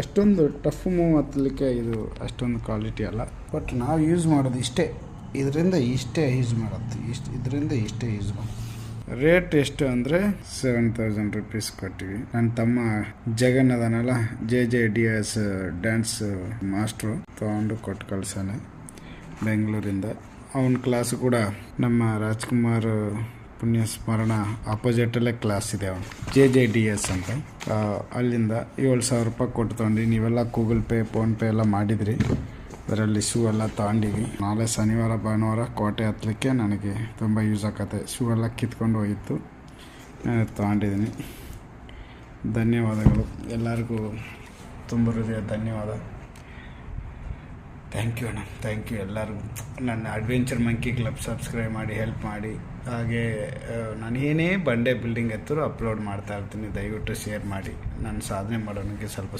ಅಷ್ಟೊಂದು tough move ಹತ್ತಲಿಕ್ಕೆ ಇದು ಅಷ್ಟೊಂದು ಕ್ವಾಲಿಟಿ ಅಲ್ಲ. ಬಟ್ ನಾವು ಯೂಸ್ ಮಾಡೋದು ಇಷ್ಟೇ, ಇದರಿಂದ ಇಷ್ಟೇ ಯೂಸ್ ಮಾಡೋದು, ಇದರಿಂದ ಇಷ್ಟೇ ಯೂಸ್ ಮಾಡೋದು. ರೇಟ್ ಎಷ್ಟು ಅಂದರೆ 7000 rupees ಕೊಟ್ಟಿವಿ. ನನ್ನ ತಮ್ಮ ಜಗನ್ ಅದನಲ್ಲ, JJDS ಡ್ಯಾನ್ಸ್ ಮಾಸ್ಟ್ರು ತೊಗೊಂಡು ಕೊಟ್ಟು ಕಳ್ಸಾನೆ ಬೆಂಗಳೂರಿಂದ. ಅವನ ಕ್ಲಾಸು ಕೂಡ ನಮ್ಮ ರಾಜ್ಕುಮಾರ್ ಪುಣ್ಯ ಸ್ಮರಣ ಆಪೋಸಿಟಲ್ಲೇ ಕ್ಲಾಸ್ ಇದೆ ಅವನು, JJDS ಅಂತ. ಅಲ್ಲಿಂದ 7000 ರೂಪಾಯಿ ಕೊಟ್ಟು ತೊಗೊಂಡು. ನೀವೆಲ್ಲ ಗೂಗಲ್ ಪೇ ಫೋನ್ಪೇ ಎಲ್ಲ ಮಾಡಿದ್ರಿ, ಅದರಲ್ಲಿ ಶೂ ಎಲ್ಲ ತೊಗೊಂಡಿವಿ. ನಾಳೆ ಶನಿವಾರ ಭಾನುವಾರ ಕೋಟೆ ಹತ್ತಲಿಕ್ಕೆ ನನಗೆ ತುಂಬ ಯೂಸ್ ಆಗತ್ತೆ. ಶೂ ಎಲ್ಲ ಕಿತ್ಕೊಂಡು ಹೋಗಿತ್ತು, ತೊಗೊಂಡಿದ್ದೀನಿ. ಧನ್ಯವಾದಗಳು ಎಲ್ಲರಿಗೂ, ತುಂಬ ಹೃದಯ ಧನ್ಯವಾದ. ಥ್ಯಾಂಕ್ ಯು ಅಣ್ಣ, ಥ್ಯಾಂಕ್ ಯು ಎಲ್ಲರಿಗೂ. ನನ್ನ ಅಡ್ವೆಂಚರ್ ಮಂಕಿ ಕ್ಲಬ್ ಸಬ್ಸ್ಕ್ರೈಬ್ ಮಾಡಿ, ಹೆಲ್ಪ್ ಮಾಡಿ. ಹಾಗೆ ನಾನು ಏನೇ ಬಂಡೆ ಬಿಲ್ಡಿಂಗ್ ಎತ್ತರೂ ಅಪ್ಲೋಡ್ ಮಾಡ್ತಾ ಇರ್ತೀನಿ. ದಯವಿಟ್ಟು ಶೇರ್ ಮಾಡಿ, ನನ್ನ ಸಾಧನೆ ಮಾಡೋನಿಗೆ ಸ್ವಲ್ಪ